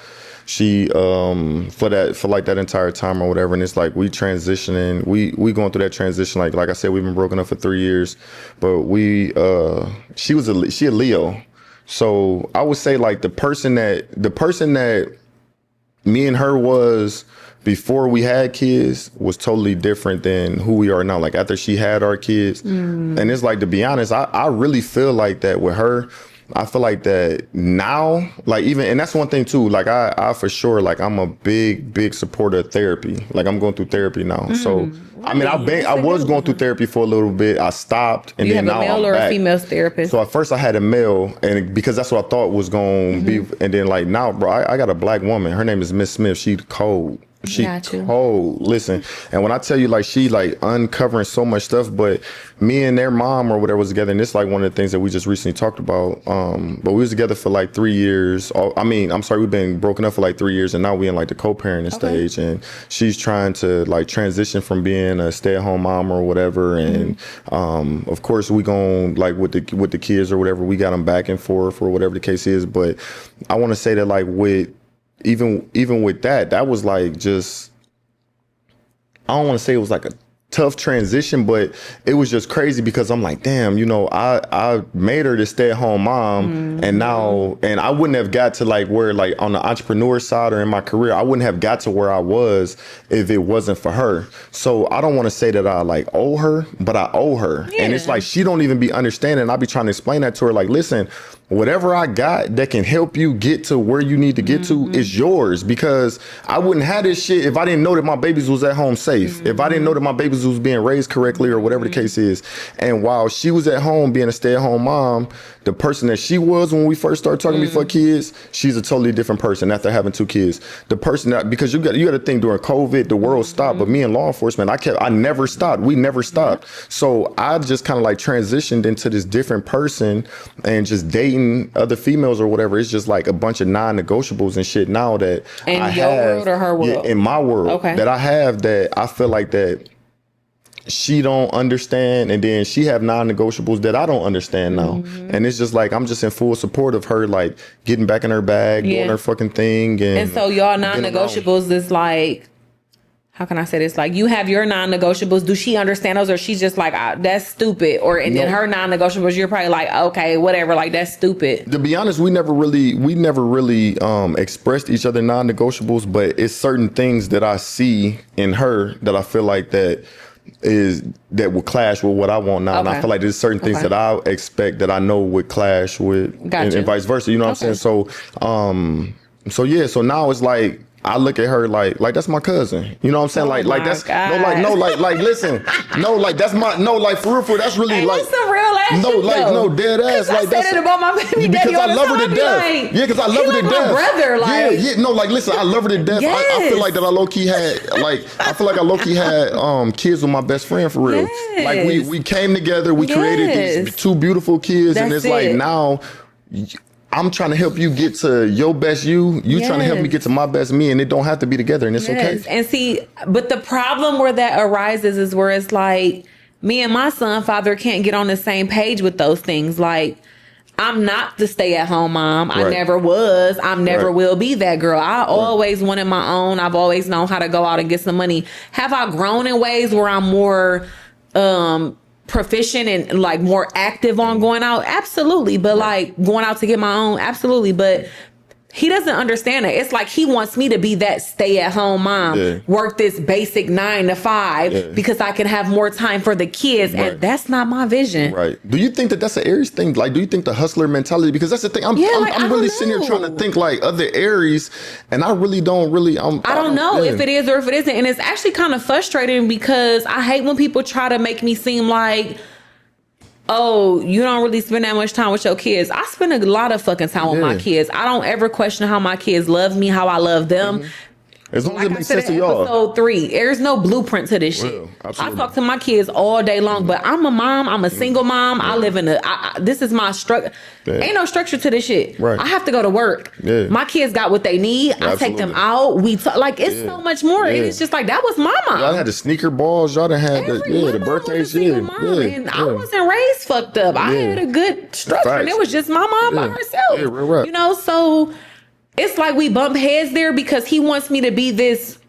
She for that entire time or whatever, and it's like we transitioning, we going through that transition. Like I said, we've been broken up for 3 years, but she a Leo. So I would say like the person that me and her was before we had kids was totally different than who we are now. Like after she had our kids. And it's like, to be honest, I really feel like that with her. I feel like that now, like even, and that's one thing too, like I for sure, like I'm a big supporter of therapy. Like I'm going through therapy now. So, I mean, I was going through therapy for a little bit. I stopped. And then now I'm back. You have a male or a female therapist? So at first I had a male, and because that's what I thought was going to be. And then like now, bro, I got a black woman. Her name is Miss Smith. She cold. She cold. Listen, and when I tell you, like, she like uncovering so much stuff, but me and their mom or whatever was together, and it's like one of the things that we just recently talked about. But we was together for like 3 years. We've been broken up for like 3 years, and now we in like the co-parenting stage, and she's trying to like transition from being a stay-at-home mom or whatever, and of course we gon' like with the kids or whatever, we got them back and forth or whatever the case is. But I want to say that like with even with that was like just, I don't want to say it was like a tough transition, but it was just crazy because I'm like, damn, you know, I made her the stay-at-home mom, and now, and I wouldn't have got to like where, like on the entrepreneur side or in my career, I wouldn't have got to where I was if it wasn't for her. So I don't want to say that I like owe her, but I owe her. Yeah. And it's like, she don't even be understanding. I be trying to explain that to her, like, listen, whatever I got that can help you get to where you need to get to is yours, because I wouldn't have this shit if I didn't know that my babies was at home safe, if I didn't know that my babies was being raised correctly or whatever the case is. And while she was at home being a stay-at-home mom, the person that she was when we first started talking before kids, she's a totally different person after having 2 kids. The person that, because you got to think, during COVID, the world stopped, but me in law enforcement, I never stopped. We never stopped. So I just kind of like transitioned into this different person, and just dating other females or whatever. It's just like a bunch of non-negotiables and shit now that in your world or her world? Yeah, in my world that I have, that I feel like that she don't understand, and then she have non-negotiables that I don't understand now. And it's just like, I'm just in full support of her, like getting back in her bag, doing her fucking thing. And so y'all non-negotiables is like how can I say this? Like, you have your non-negotiables. Do she understand those, or she's just like, that's stupid? Or and then her non-negotiables, you're probably like, okay, whatever, like that's stupid. To be honest, we never really expressed each other non-negotiables, but it's certain things that I see in her that I feel like that will clash with what I want now. And I feel like there's certain things that I expect that I know would clash with, and vice versa. You know what I'm saying? So now it's like, I look at her like that's my cousin. You know what I'm saying? Like that's God. Listen, that's my like for real, that's really like that's some real ass shit, dead ass. Like I said it about my baby daddy because I love her to death. Like, yeah, because I love her to death. Brother, like listen, I love her to death. Yes. I feel like that I low key had kids with my best friend for real. Yes. Like we came together, we created these two beautiful kids, and it's like now. I'm trying to help you get to your best you. You trying to help me get to my best me, and it don't have to be together, and it's okay. And see, but the problem where that arises is where it's like me and my son father can't get on the same page with those things. Like, I'm not the stay-at-home mom. Right. I never was. I never will be that girl. I always wanted my own. I've always known how to go out and get some money. Have I grown in ways where I'm more proficient and like more active on going out? Absolutely. But like going out to get my own? Absolutely. But he doesn't understand it. It's like he wants me to be that stay-at-home mom, work this basic 9 to 5 because I can have more time for the kids, and that's not my vision. Right? Do you think that that's an Aries thing? Like, do you think the hustler mentality? Because that's the thing. I'm really sitting here trying to think like other Aries, and I really don't. I don't know if it is or if it isn't, and it's actually kind of frustrating because I hate when people try to make me seem like, oh, you don't really spend that much time with your kids. I spend a lot of fucking time with my kids. I don't ever question how my kids love me, how I love them. As long as it makes sense to y'all. Episode 3, there's no blueprint to this shit. I talk to my kids all day long, but I'm a mom. I'm a single mom. I live in this is my structure. Ain't no structure to this shit. Right. I have to go to work. My kids got what they need. I take them out. We talk, like it's so much more. It's just like that was my mom. Y'all had the sneaker balls. Y'all done had the birthdays. And I wasn't raised fucked up. I had a good structure, and it was just my mom by herself. You know, so. It's like we bump heads there because he wants me to be this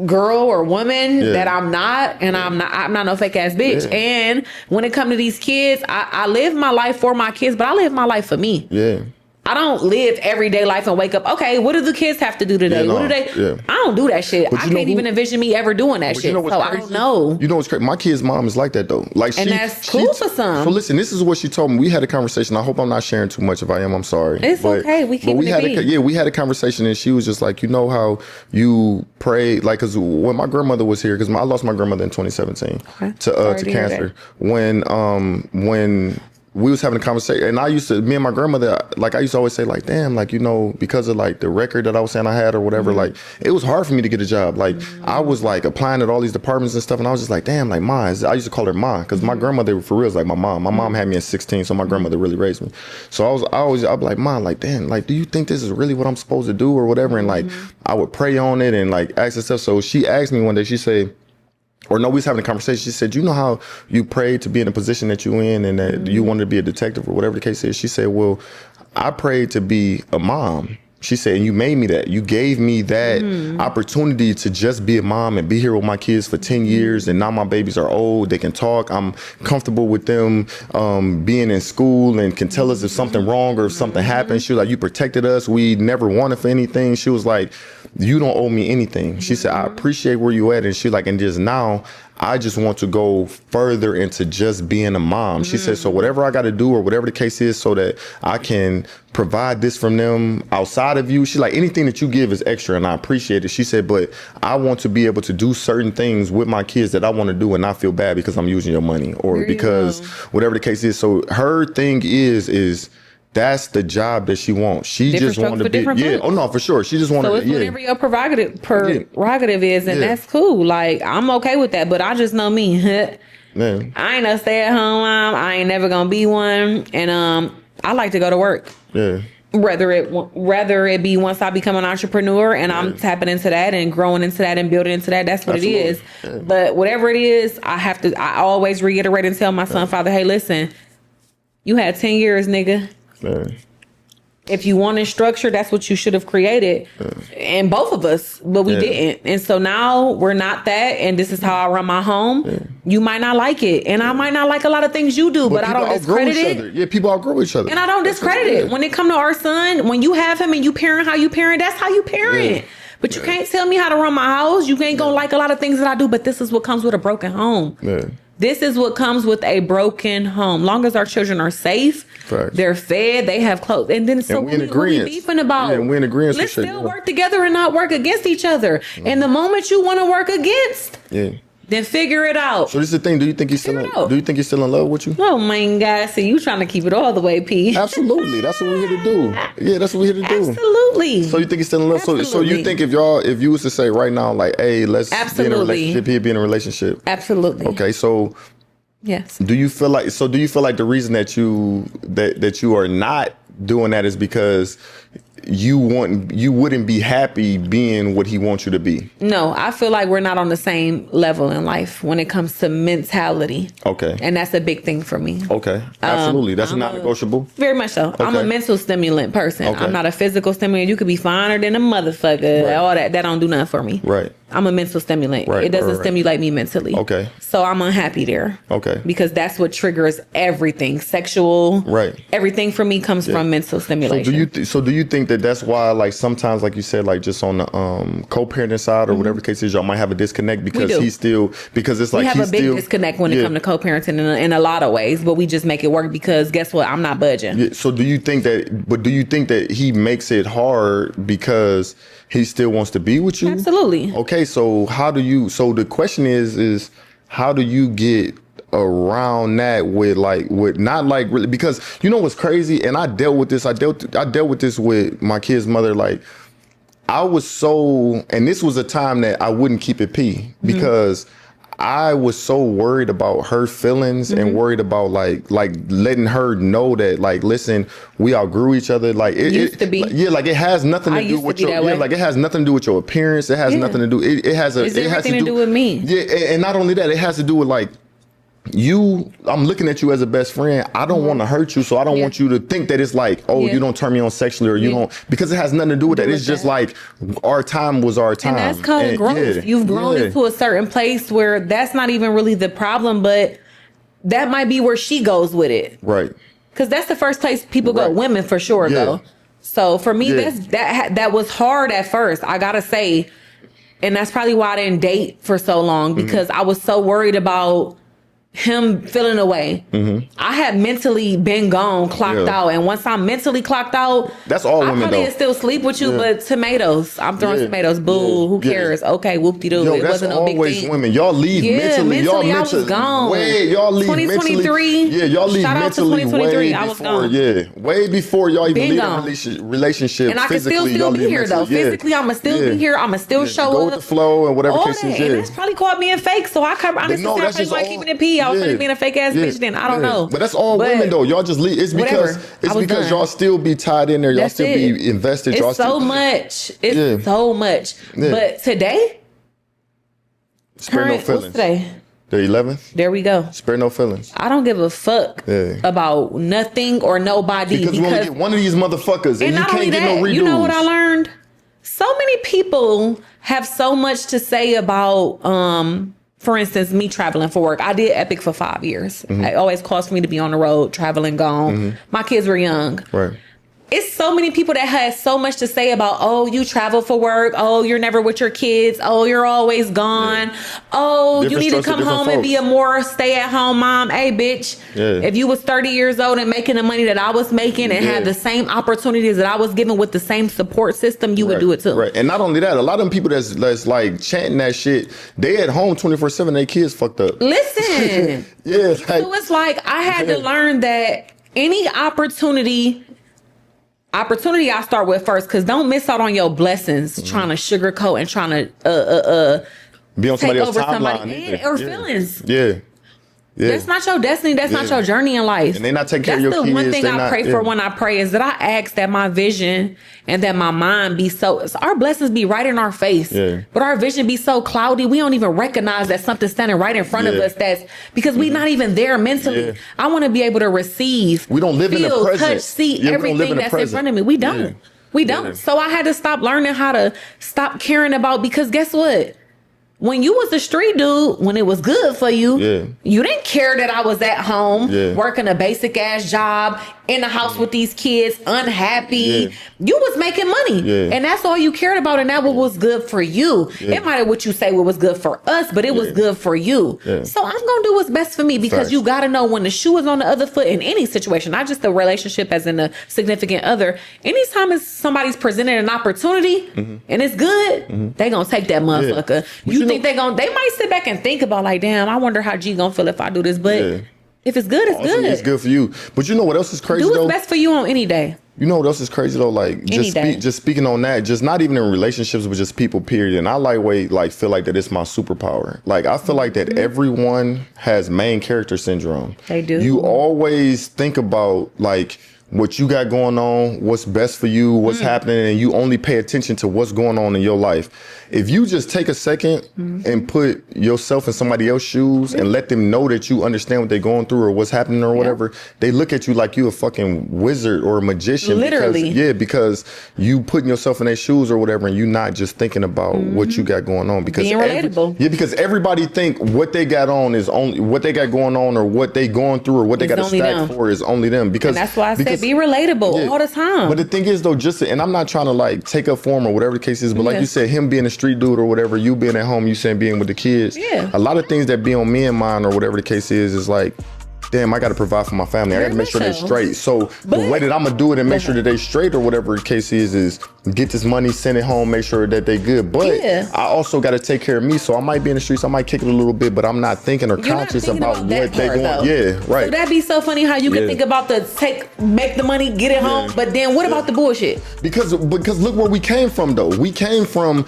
girl or woman that I'm not, and I'm not no fake ass bitch. And when it comes to these kids, I live my life for my kids, but I live my life for me. I don't live everyday life and wake up, okay, what do the kids have to do today? What do they? I don't do that shit. I can't even envision me ever doing that shit. So I don't know. You know what's crazy? My kid's mom is like that though. Like that's cool for some. So listen, this is what she told me. We had a conversation. I hope I'm not sharing too much. If I am, I'm sorry. It's okay. We had a conversation, and she was just like, you know how you pray, like, because when my grandmother was here, because I lost my grandmother in 2017 to cancer. When we was having a conversation, and me and my grandmother, like I used to always say like, damn, like, you know, because of like the record that I was saying I had or whatever, like it was hard for me to get a job. Like I was like applying at all these departments and stuff, and I was just like, damn, like Ma, I used to call her Ma, because my grandmother for real is like my mom. My mom had me at 16, so my grandmother really raised me. So I'd be like, Ma, like, damn, like, do you think this is really what I'm supposed to do or whatever? And like I would pray on it and like ask her stuff. So she asked me one day, she said, or no, we was having a conversation. She said, you know how you prayed to be in the position that you in and that you wanted to be a detective or whatever the case is? She said, well, I prayed to be a mom. She said, and you made me that. You gave me that opportunity to just be a mom and be here with my kids for 10 years. And now my babies are old. They can talk. I'm comfortable with them being in school and can tell us if something wrong or if something happens. She was like, you protected us. We never wanted for anything. She was like, you don't owe me anything. She said, I appreciate where you at. And she like, and just now, I just want to go further into just being a mom. She said, so whatever I got to do or whatever the case is so that I can provide this from them outside of you. She like, anything that you give is extra and I appreciate it. She said, but I want to be able to do certain things with my kids that I want to do and not feel bad because I'm using your money or because whatever the case is. So her thing is that's the job that she wants. She just wanted to be, oh no, for sure. She just wanted to, so it's whatever your prerogative is, and that's cool. Like, I'm okay with that, but I just know me. I ain't no stay-at-home mom. I ain't never gonna be one, and I like to go to work. Rather it be once I become an entrepreneur and I'm tapping into that and growing into that and building into that. That's what it is. But whatever it is, I always reiterate and tell my son, father, hey, listen, you had 10 years, nigga. If you wanted structure, that's what you should have created. And both of us, but we didn't. And so now we're not that. And this is how I run my home. Yeah. You might not like it. And I might not like a lot of things you do, but I don't discredit it. Yeah, people outgrow each other. And I don't discredit it. When it come to our son, when you have him and you parent how you parent, that's how you parent. Yeah. But you can't tell me how to run my house. You ain't gonna like a lot of things that I do, but this is what comes with a broken home. Yeah. This is what comes with a broken home. Long as our children are safe, they're fed, they have clothes, and then so what we beefing about? Yeah, we in agreement. Let's still work together and not work against each other. And the moment you want to work against, then figure it out. So this is the thing. Do you think he's still in love with you? Oh my God! See, you trying to keep it all the way, P? Absolutely. That's what we're here to do. Yeah, that's what we're here to do. Absolutely. So you think he's still in love? So you think if you was to say right now, like, hey, let's be in a relationship, he'd be in a relationship. Absolutely. Okay, so. Yes. Do you feel like the reason that you are not doing that is because you wouldn't be happy being what he wants you to be? No, I feel like we're not on the same level in life when it comes to mentality. Okay. And that's a big thing for me. Okay. Absolutely. That's not negotiable. Very much so. Okay. I'm a mental stimulant person. Okay. I'm not a physical stimulant. You could be finer than a motherfucker. Right. All that don't do nothing for me. Right. I'm a mental stimulant. Right. It doesn't stimulate me mentally. Okay. So I'm unhappy there. Okay. Because that's what triggers everything. Sexual. Right. Everything for me comes from mental stimulation. So do you think that's why, like, sometimes, like you said, like just on the co-parenting side or whatever the case is, y'all might have a disconnect because it's like we have a big disconnect when it comes to co-parenting in a lot of ways, but we just make it work because guess what? I'm not budging. Yeah, so do you think that he makes it hard because he still wants to be with you? Absolutely. Okay, so so the question is how do you get around that with not like really, because you know what's crazy, and I dealt with this with my kid's mother. Like, I was so, and this was a time that I wouldn't keep it P because I was so worried about her feelings and worried about like letting her know that, like, listen, we outgrew each other. Like it used to be. Like it has nothing to do with your like it has nothing to do with your appearance. It has nothing to do. It has everything to do with me. Yeah, and not only that, it has to do with like. I'm looking at you as a best friend. I don't want to hurt you, so I don't want you to think that it's like, you don't turn me on sexually or you don't, because it has nothing to do with that. It's just like our time was our time. And that's called growth. You've grown into a certain place where that's not even really the problem, but that might be where she goes with it. Right. Because that's the first place people go. Women for sure go. So for me, that was hard at first. I gotta say, and that's probably why I didn't date for so long, because I was so worried about him feeling away. I had mentally been gone, clocked out, and once I'm mentally clocked out, that's all women. I probably still sleep with you, but tomatoes. I'm throwing tomatoes. Boo. Who cares? Okay, whoop-de-doo. It wasn't no big thing. Women. Y'all leave mentally. Y'all I was gone. Y'all leave 2023. Mentally. Y'all leave Shout mentally. Out to 2023. I was gone. Way before y'all even leave a relationship. And I can still be here though. Physically, I'ma still be here. I'ma still show up. Go with the flow and whatever case is. And that's probably called being fake. So I honestly probably like keeping it P. I was probably being a fake ass bitch then. I don't know. But that's all women though. Y'all just leave. It's because y'all still be tied in there. Y'all still be invested. It's so much. It's so much. But today, spare no feelings. What's today? The 11th. There we go. Spare no feelings. I don't give a fuck about nothing or nobody. Because we only get one of these motherfuckers and you can't get no redos. You know what I learned? So many people have so much to say about for instance, me traveling for work. I did Epic for 5 years. It always cost me to be on the road, traveling, gone. My kids were young. Right. It's so many people that has so much to say about, oh, you travel for work. Oh, you're never with your kids. Oh, you're always gone. Oh, you need to come home and be a more stay-at-home mom. Hey, bitch, if you was 30 years old and making the money that I was making and had the same opportunities that I was given with the same support system, you would do it too. Right. And not only that, a lot of them people that's like chanting that shit, they at home 24/7, their kids fucked up. Listen. So it's like I had to learn that any opportunity I start with first, because don't miss out on your blessings trying to sugarcoat and trying to be on somebody else's timeline or feelings. That's not your destiny. That's not your journey in life. And they not taking care of your kids. That's the one thing I pray for when I pray is that I ask that my vision and that my mind be so our blessings be right in our face. But our vision be so cloudy, we don't even recognize that something's standing right in front of us. That's because we not even there mentally. I want to be able to receive. We don't live in the present. Touch, see everything that's in front of me. We don't. We don't. So I had to stop learning how to stop caring about, because guess what? When you was a street dude, when it was good for you, you didn't care that I was at home working a basic ass job in the house with these kids, unhappy. You was making money, and that's all you cared about, and that what was good for you. It might have what you say what was good for us, but it was good for you. So I'm gonna do what's best for me, because you got to know when the shoe is on the other foot in any situation, not just a relationship as in a significant other. Anytime somebody's presented an opportunity and it's good, they gonna take that motherfucker. You think they might sit back and think about like, damn, I wonder how G gonna feel if I do this, but if it's good, it's good. It's good for you. But you know what else is crazy? Do what's best for you on any day. You know what else is crazy though? Like just speaking on that, just not even in relationships, but just people, period. And I feel like that it's my superpower. Like I feel like that everyone has main character syndrome. They do. You always think about like what you got going on, what's best for you, what's happening, and you only pay attention to what's going on in your life. If you just take a second and put yourself in somebody else's shoes and let them know that you understand what they're going through or what's happening or whatever, they look at you like you a fucking wizard or a magician. Literally. Because you putting yourself in their shoes or whatever, and you not just thinking about what you got going on. Because being relatable. Because everybody think what they got on is only what they got going on, or what they going through, or what they got to stack for is only them. Because and that's why I said be relatable all the time. But the thing is though, and I'm not trying to like take up form or whatever the case is, but like you said, him being a street dude or whatever, you being at home, you saying being with the kids. A lot of things that be on me and mine or whatever the case is like, damn, I got to provide for my family. I got to make sure they're straight. So the way that I'm going to do it and make sure that they straight or whatever the case is get this money, send it home, make sure that they good. But I also got to take care of me. So I might be in the streets, I might kick it a little bit, but I'm not thinking or conscious about what they going. So that'd be so funny how you can think about make the money, get it home, but then what about the bullshit? Because look where we came from though. We came from